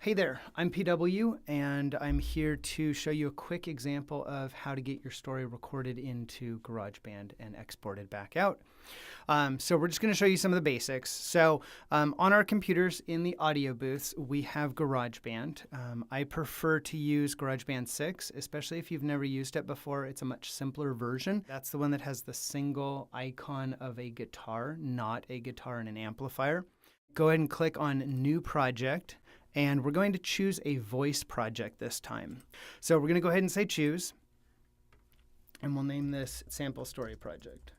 Hey there, I'm PW, and I'm here to show you a quick example of how to get your story recorded into Garageband and exported back out. So we're just going to show you some of the basics. So on our computers in the audio booths, we have Garageband. I prefer to use Garageband 6, especially if you've never used it before. It's a much simpler version. That's the one that has the single icon of a guitar, not a guitar and an amplifier. Go ahead and click on New Project. And we're going to choose a voice project this time. So we're going to go ahead and say choose. And we'll name this sample story project.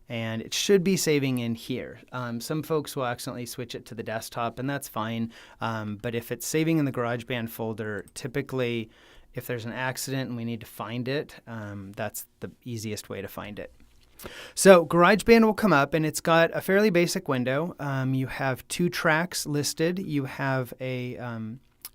And it should be saving in here. Some folks will accidentally switch it to the desktop, and that's fine. But if it's saving in the GarageBand folder, typically if there's an accident and we need to find it, that's the easiest way to find it. So GarageBand will come up, and it's got a fairly basic window. You have 2 tracks listed. You have a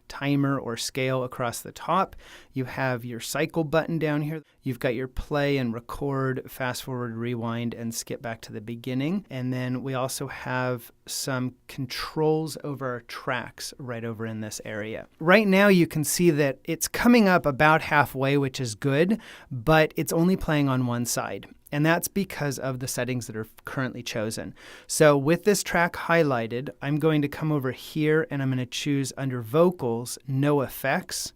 timer or scale across the top. You have your cycle button down here. You've got your play and record, fast forward, rewind, and skip back to the beginning. And then we also have some controls over our tracks right over in this area. Right now you can see that it's coming up about halfway, which is good, but it's only playing on one side. And that's because of the settings that are currently chosen. So with this track highlighted, I'm going to come over here and I'm going to choose under vocals, no effects.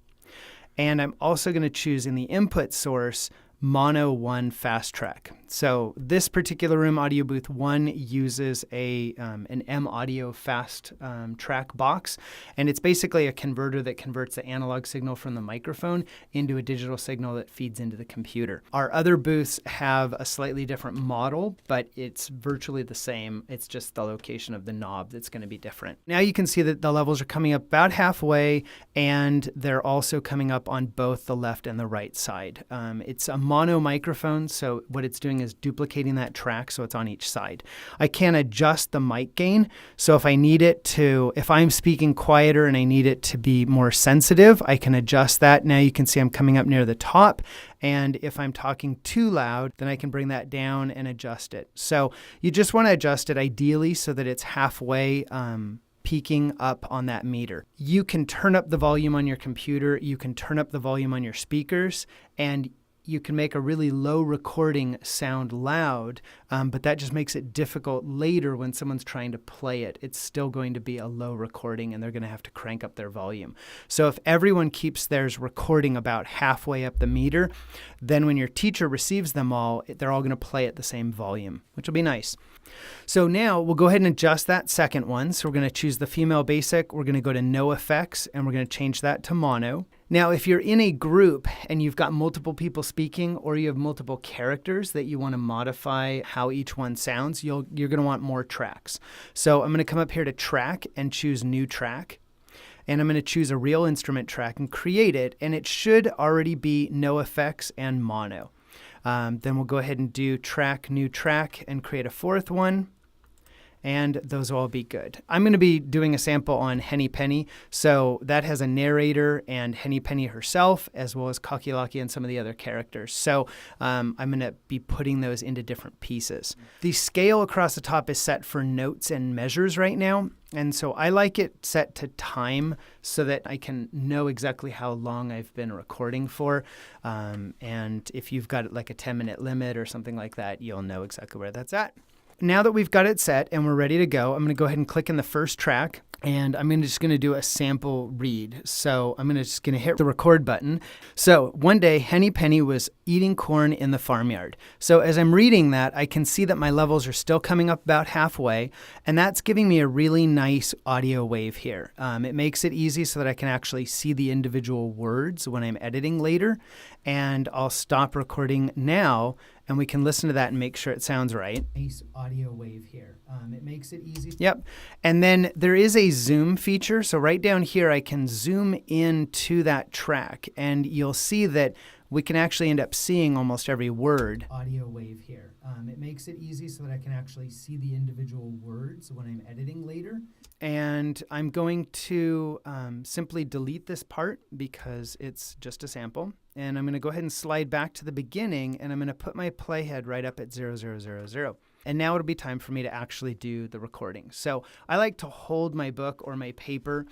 And I'm also going to choose in the input source, mono 1 fast track. So this particular room, Audio Booth 1, uses an M Audio fast track box. And it's basically a converter that converts the analog signal from the microphone into a digital signal that feeds into the computer. Our other booths have a slightly different model, but it's virtually the same. It's just the location of the knob that's going to be different. Now you can see that the levels are coming up about halfway, and they're also coming up on both the left and the right side. It's a mono microphone, so what it's doing is duplicating that track so it's on each side. I can adjust the mic gain, so if I need it to, if I'm speaking quieter and I need it to be more sensitive, I can adjust that. Now you can see I'm coming up near the top, and if I'm talking too loud, then I can bring that down and adjust it. So you just want to adjust it ideally so that it's halfway peaking up on that meter. You can turn up the volume on your computer, you can turn up the volume on your speakers, and you can make a really low recording sound loud, but that just makes it difficult later when someone's trying to play it. It's still going to be a low recording, and they're going to have to crank up their volume. So if everyone keeps theirs recording about halfway up the meter, then when your teacher receives them all, they're all going to play at the same volume, which will be nice. So now we'll go ahead and adjust that second one. So we're going to choose the female basic. We're going to go to no effects, and we're going to change that to mono. Now, if you're in a group and you've got multiple people speaking, or you have multiple characters that you want to modify how each one sounds, you're going to want more tracks. So I'm going to come up here to track and choose new track. And I'm going to choose a real instrument track and create it. And it should already be no effects and mono. Then we'll go ahead and do track, new track, and create a fourth one. And those will all be good. I'm going to be doing a sample on Henny Penny, so that has a narrator and Henny Penny herself, as well as Kakiolaki and some of the other characters. So I'm going to be putting those into different pieces. The scale across the top is set for notes and measures right now, and so I like it set to time so that I can know exactly how long I've been recording for. And if you've got like a 10-minute limit or something like that, you'll know exactly where that's at. Now that we've got it set and we're ready to go, I'm going to go ahead and click in the first track, and I'm just going to do a sample read. So I'm just going to hit the record button. So one day, Henny Penny was eating corn in the farmyard. So as I'm reading that, I can see that my levels are still coming up about halfway, and that's giving me a really nice audio wave here. It makes it easy so that I can actually see the individual words when I'm editing later, and I'll stop recording now, and we can listen to that and make sure it sounds right. Nice audio wave here. It makes it easy. Yep. And then there is a zoom feature. So right down here, I can zoom into that track, and you'll see that we can actually end up seeing almost every word. Audio wave here. It makes it easy so that I can actually see the individual words when I'm editing later. And I'm going to simply delete this part because it's just a sample. And I'm going to go ahead and slide back to the beginning, and I'm going to put my playhead right up at 0000. And now it'll be time for me to actually do the recording. So I like to hold my book or my paper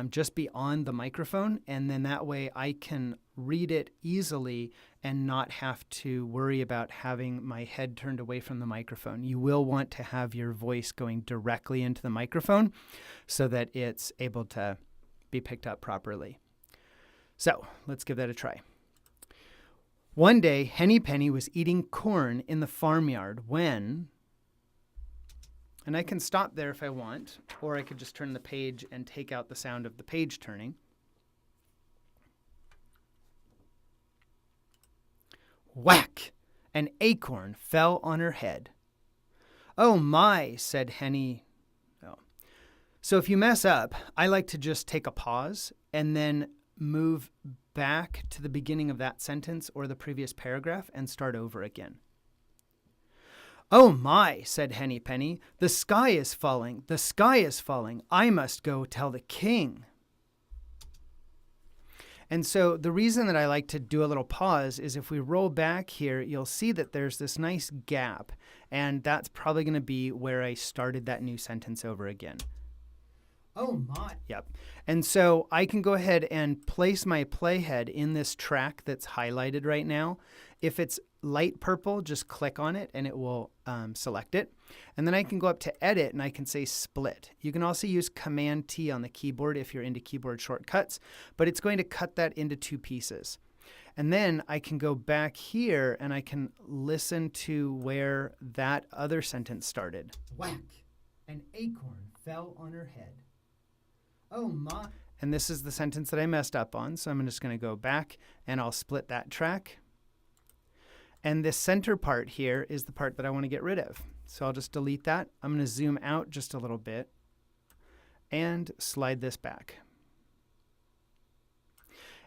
just beyond the microphone, and then that way I can read it easily and not have to worry about having my head turned away from the microphone. You will want to have your voice going directly into the microphone so that it's able to be picked up properly. So let's give that a try. One day, Henny Penny was eating corn in the farmyard when... And I can stop there if I want, or I could just turn the page and take out the sound of the page turning. Whack! An acorn fell on her head. Oh my, said Henny. Oh. So if you mess up, I like to just take a pause and then move back to the beginning of that sentence or the previous paragraph and start over again. Oh my, said Henny Penny, the sky is falling, the sky is falling. I must go tell the king. And so the reason that I like to do a little pause is if we roll back here, you'll see that there's this nice gap, and that's probably going to be where I started that new sentence over again. Oh my. Yep. And so I can go ahead and place my playhead in this track that's highlighted right now. If it's light purple, just click on it and it will select it. And then I can go up to edit and I can say split. You can also use Command T on the keyboard if you're into keyboard shortcuts, but it's going to cut that into two pieces. And then I can go back here and I can listen to where that other sentence started. Whack! An acorn fell on her head. Oh my. And this is the sentence that I messed up on, so I'm just going to go back and I'll split that track. And this center part here is the part that I want to get rid of. So I'll just delete that. I'm going to zoom out just a little bit and slide this back.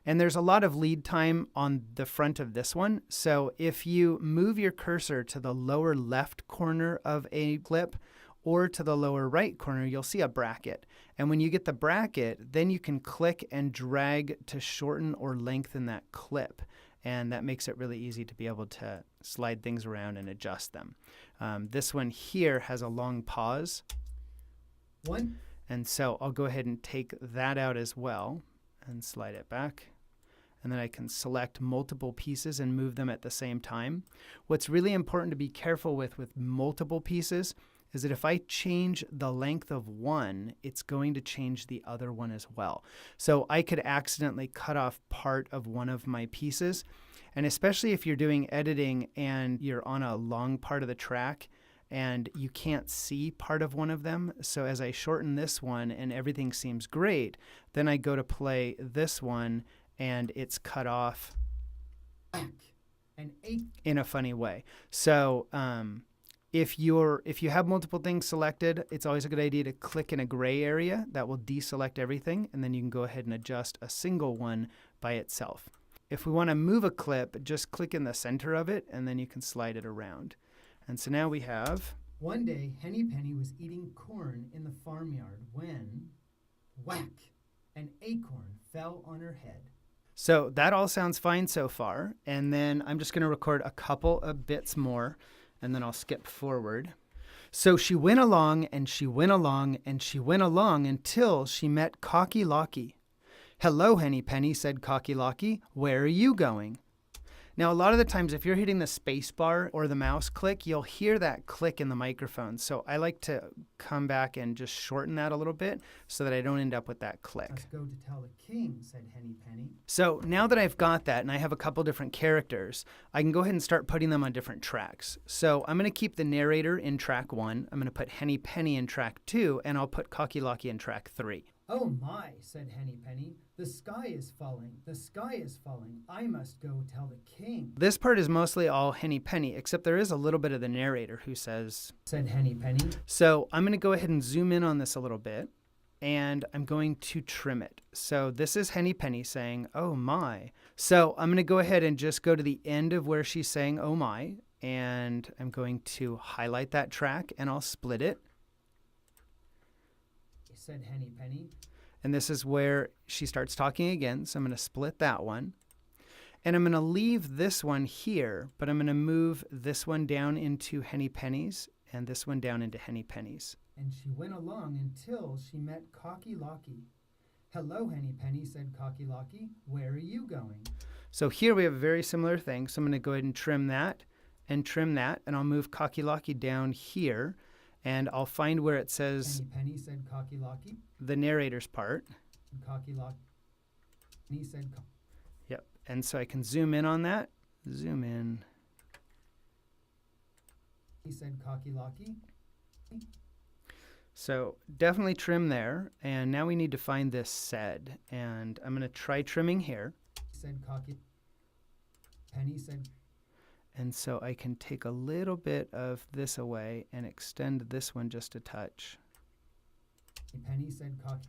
And there's a lot of lead time on the front of this one. So if you move your cursor to the lower left corner of a clip or to the lower right corner, you'll see a bracket. And when you get the bracket, then you can click and drag to shorten or lengthen that clip. And that makes it really easy to be able to slide things around and adjust them. This one here has a long pause. One. And so I'll go ahead and take that out as well and slide it back. And then I can select multiple pieces and move them at the same time. What's really important to be careful with multiple pieces is that if I change the length of one, it's going to change the other one as well. So I could accidentally cut off part of one of my pieces. And especially if you're doing editing and you're on a long part of the track and you can't see part of one of them. So as I shorten this one and everything seems great, then I go to play this one and it's cut off in a funny way. So, if you have multiple things selected, it's always a good idea to click in a gray area. That will deselect everything, and then you can go ahead and adjust a single one by itself. If we want to move a clip, just click in the center of it, and then you can slide it around. And so now we have... One day, Henny Penny was eating corn in the farmyard when... Whack! An acorn fell on her head. So that all sounds fine so far, and then I'm just going to record a couple of bits more, and then I'll skip forward. So she went along, and she went along, and she went along until she met Cocky Locky. Hello, Henny Penny, said Cocky Locky. Where are you going? Now, a lot of the times, if you're hitting the space bar or the mouse click, you'll hear that click in the microphone. So I like to come back and just shorten that a little bit so that I don't end up with that click. Let's go to tell the king, said Henny Penny. So now that I've got that and I have a couple different characters, I can go ahead and start putting them on different tracks. So I'm going to keep the narrator in track 1. I'm going to put Henny Penny in track 2, and I'll put Cocky Locky in track 3. Oh my, said Henny Penny, the sky is falling, the sky is falling, I must go tell the king. This part is mostly all Henny Penny, except there is a little bit of the narrator who says, said Henny Penny. So I'm going to go ahead and zoom in on this a little bit, and I'm going to trim it. So this is Henny Penny saying, oh my. So I'm going to go ahead and just go to the end of where she's saying, oh my, and I'm going to highlight that track, and I'll split it. Said Henny Penny. And this is where she starts talking again, so I'm going to split that one. And I'm going to leave this one here, but I'm going to move this one down into Henny Penny's, and this one down into Henny Pennies. And she went along until she met Cocky Locky. Hello, Henny Penny, said Cocky Locky. Where are you going? So here we have a very similar thing. So I'm going to go ahead and trim that, and I'll move Cocky Locky down here, and I'll find where it says Henny Penny, said Cocky Locky. The narrator's part. Cocky Locky said. Yep. And so I can zoom in on that. Zoom in. He said Cocky Locky. So definitely trim there. And now we need to find this said. And I'm going to try trimming here. Said Cocky. Penny said. And so I can take a little bit of this away and extend this one just a touch. Penny said Cocky.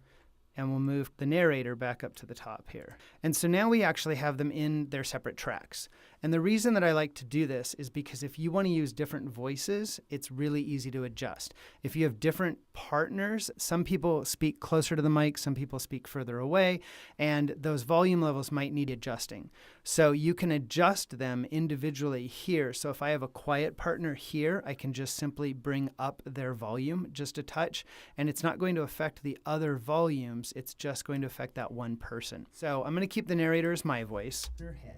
And we'll move the narrator back up to the top here. And so now we actually have them in their separate tracks. And the reason that I like to do this is because if you want to use different voices, it's really easy to adjust. If you have different partners, some people speak closer to the mic, some people speak further away, and those volume levels might need adjusting. So you can adjust them individually here. So if I have a quiet partner here, I can just simply bring up their volume just a touch, and it's not going to affect the other volumes. It's just going to affect that one person. So I'm going to keep the narrator as my voice. Her head.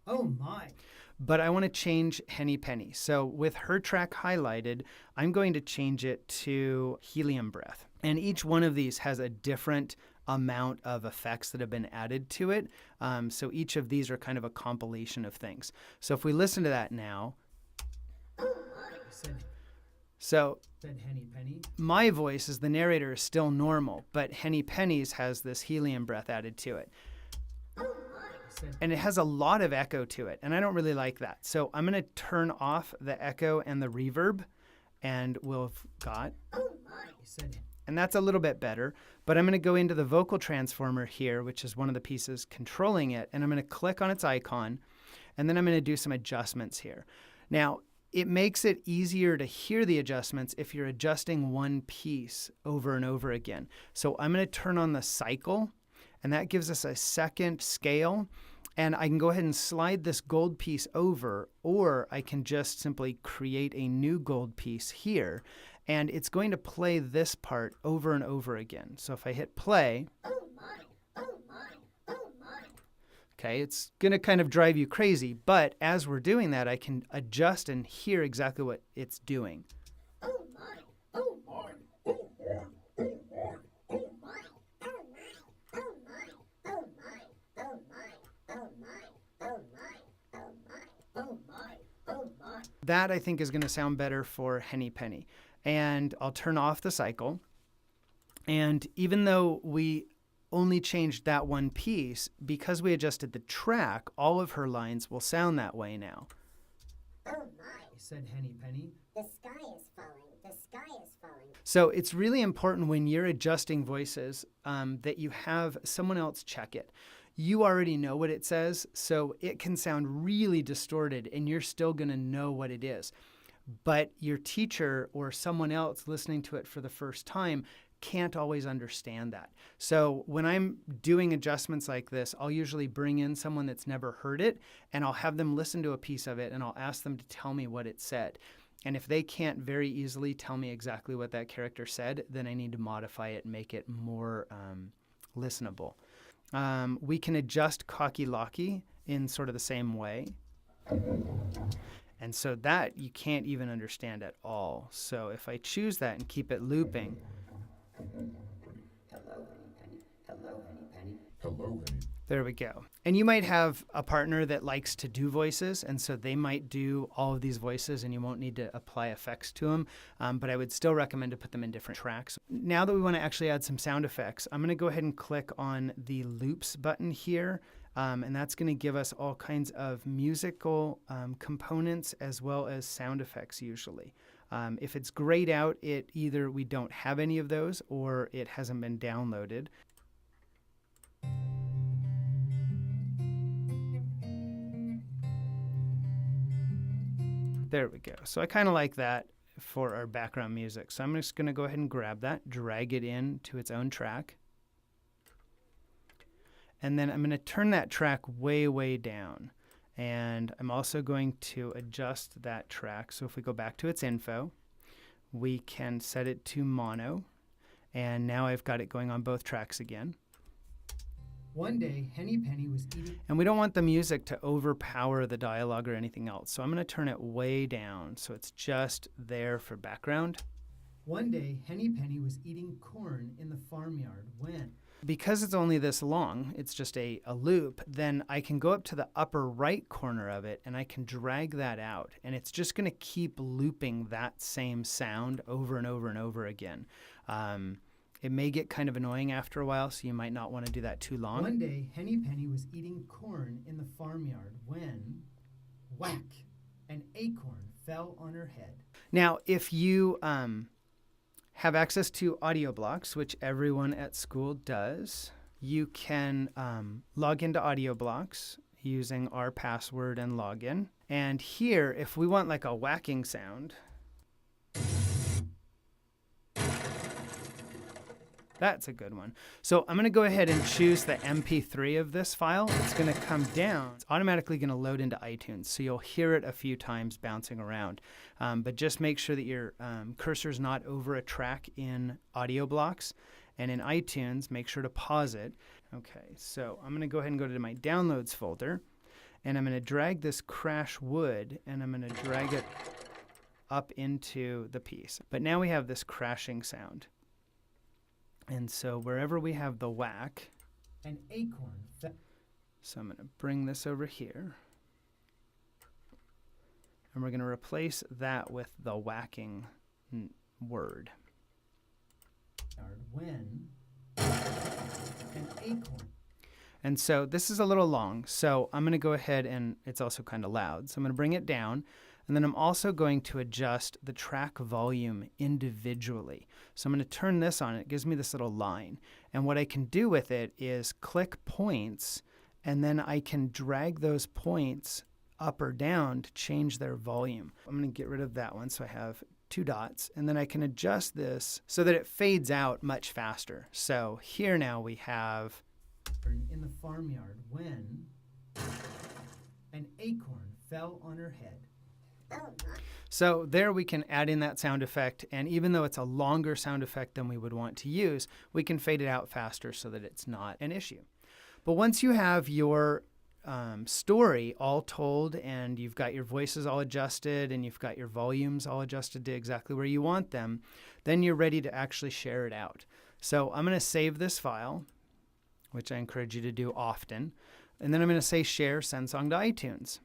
Oh my. But I want to change Henny Penny. So with her track highlighted, I'm going to change it to Helium Breath. And each one of these has a different amount of effects that have been added to it. So each of these are kind of a compilation of things. So if we listen to that now. So said Henny Penny. My voice as the narrator is still normal, but Henny Penny's has this helium breath added to it. And it has a lot of echo to it, and I don't really like that. So I'm going to turn off the echo and the reverb, and we'll have got, and that's a little bit better. But I'm going to go into the vocal transformer here, which is one of the pieces controlling it, and I'm going to click on its icon, and then I'm going to do some adjustments here. Now, it makes it easier to hear the adjustments if you're adjusting one piece over and over again. So I'm going to turn on the cycle, and that gives us a second scale. And I can go ahead and slide this gold piece over, or I can just simply create a new gold piece here. And it's going to play this part over and over again. So if I hit play, okay, it's going to kind of drive you crazy. But as we're doing that, I can adjust and hear exactly what it's doing. That, I think, is going to sound better for Henny Penny. And I'll turn off the cycle. And even though we only changed that one piece, because we adjusted the track, all of her lines will sound that way now. Oh my, said Henny Penny. The sky is falling. The sky is falling. So it's really important when you're adjusting voices that you have someone else check it. You already know what it says, so it can sound really distorted, and you're still going to know what it is. But your teacher or someone else listening to it for the first time can't always understand that. So when I'm doing adjustments like this, I'll usually bring in someone that's never heard it, and I'll have them listen to a piece of it, and I'll ask them to tell me what it said. And if they can't very easily tell me exactly what that character said, then I need to modify it and make it more listenable. We can adjust Cocky Locky in sort of the same way. And so that you can't even understand at all. So if I choose that and keep it looping. Hello, Henny Penny. Hello, Henny Penny. Hello, Henny. There we go. And you might have a partner that likes to do voices, and so they might do all of these voices, and you won't need to apply effects to them. But I would still recommend to put them in different tracks. Now that we want to actually add some sound effects, I'm going to go ahead and click on the loops button here. And that's going to give us all kinds of musical components as well as sound effects usually. If it's grayed out, it either we don't have any of those or it hasn't been downloaded. There we go. So I kind of like that for our background music. So I'm just going to go ahead and grab that, drag it in to its own track. And then I'm going to turn that track way, way down. And I'm also going to adjust that track. So if we go back to its info, we can set it to mono. And now I've got it going on both tracks again. One day, Henny Penny was eating. And we don't want the music to overpower the dialogue or anything else. So I'm going to turn it way down so it's just there for background. One day, Henny Penny was eating corn in the farmyard when. Because it's only this long, it's just a loop, then I can go up to the upper right corner of it and I can drag that out. And it's just going to keep looping that same sound over and over and over again. It may get kind of annoying after a while, so you might not want to do that too long. One day, Henny Penny was eating corn in the farmyard when, whack, an acorn fell on her head. Now, if you have access to audio blocks, which everyone at school does, you can log into audio blocks using our password and login. And here, if we want like a whacking sound, that's a good one. So I'm going to go ahead and choose the MP3 of this file. It's going to come down. It's automatically going to load into iTunes, so you'll hear it a few times bouncing around. But just make sure that your cursor's not over a track in audio blocks. And in iTunes, make sure to pause it. Okay, so I'm going to go ahead and go to my downloads folder. And I'm going to drag this crash wood, and I'm going to drag it up into the piece. But now we have this crashing sound. And so wherever we have the whack, an acorn fell. So I'm going to bring this over here. And we're going to replace that with the whacking word. When an acorn. And so this is a little long. So I'm going to go ahead, and it's also kind of loud. So I'm going to bring it down. And then I'm also going to adjust the track volume individually. So I'm going to turn this on. It gives me this little line. And what I can do with it is click points, and then I can drag those points up or down to change their volume. I'm going to get rid of that one so I have 2 dots. And then I can adjust this so that it fades out much faster. So here now we have in the farmyard when an acorn fell on her head. So there we can add in that sound effect, and even though it's a longer sound effect than we would want to use, we can fade it out faster so that it's not an issue. But once you have your story all told, and you've got your voices all adjusted, and you've got your volumes all adjusted to exactly where you want them, then you're ready to actually share it out. So I'm going to save this file, which I encourage you to do often, and then I'm going to say share, send song to iTunes.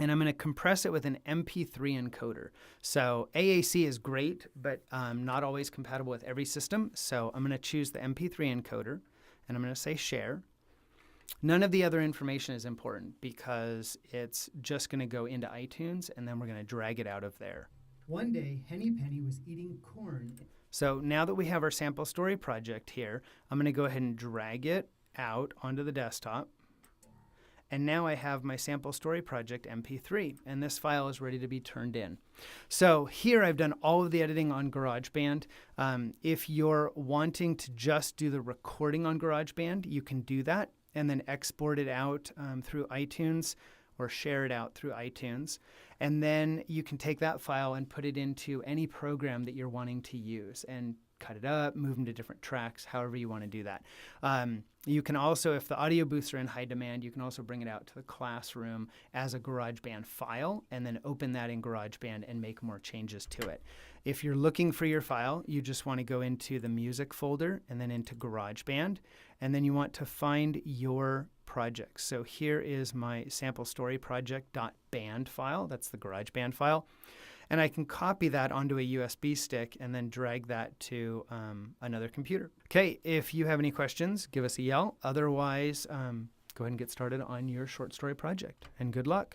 And I'm going to compress it with an MP3 encoder. So AAC is great, but not always compatible with every system. So I'm going to choose the MP3 encoder, and I'm going to say share. None of the other information is important because it's just going to go into iTunes, and then we're going to drag it out of there. One day, Henny Penny was eating corn. So now that we have our sample story project here, I'm going to go ahead and drag it out onto the desktop. And now I have my sample story project MP3, and this file is ready to be turned in. So here I've done all of the editing on GarageBand. If you're wanting to just do the recording on GarageBand, you can do that and then export it out through iTunes or share it out through iTunes. And then you can take that file and put it into any program that you're wanting to use and cut it up, move them to different tracks, however you want to do that. You can also, if the audio booths are in high demand, you can also bring it out to the classroom as a GarageBand file and then open that in GarageBand and make more changes to it. If you're looking for your file, you just want to go into the music folder and then into GarageBand, and then you want to find your project. So here is my sample story project.band file. That's the GarageBand file. And I can copy that onto a USB stick and then drag that to another computer. Okay, if you have any questions, give us a yell. Otherwise, go ahead and get started on your short story project. And good luck.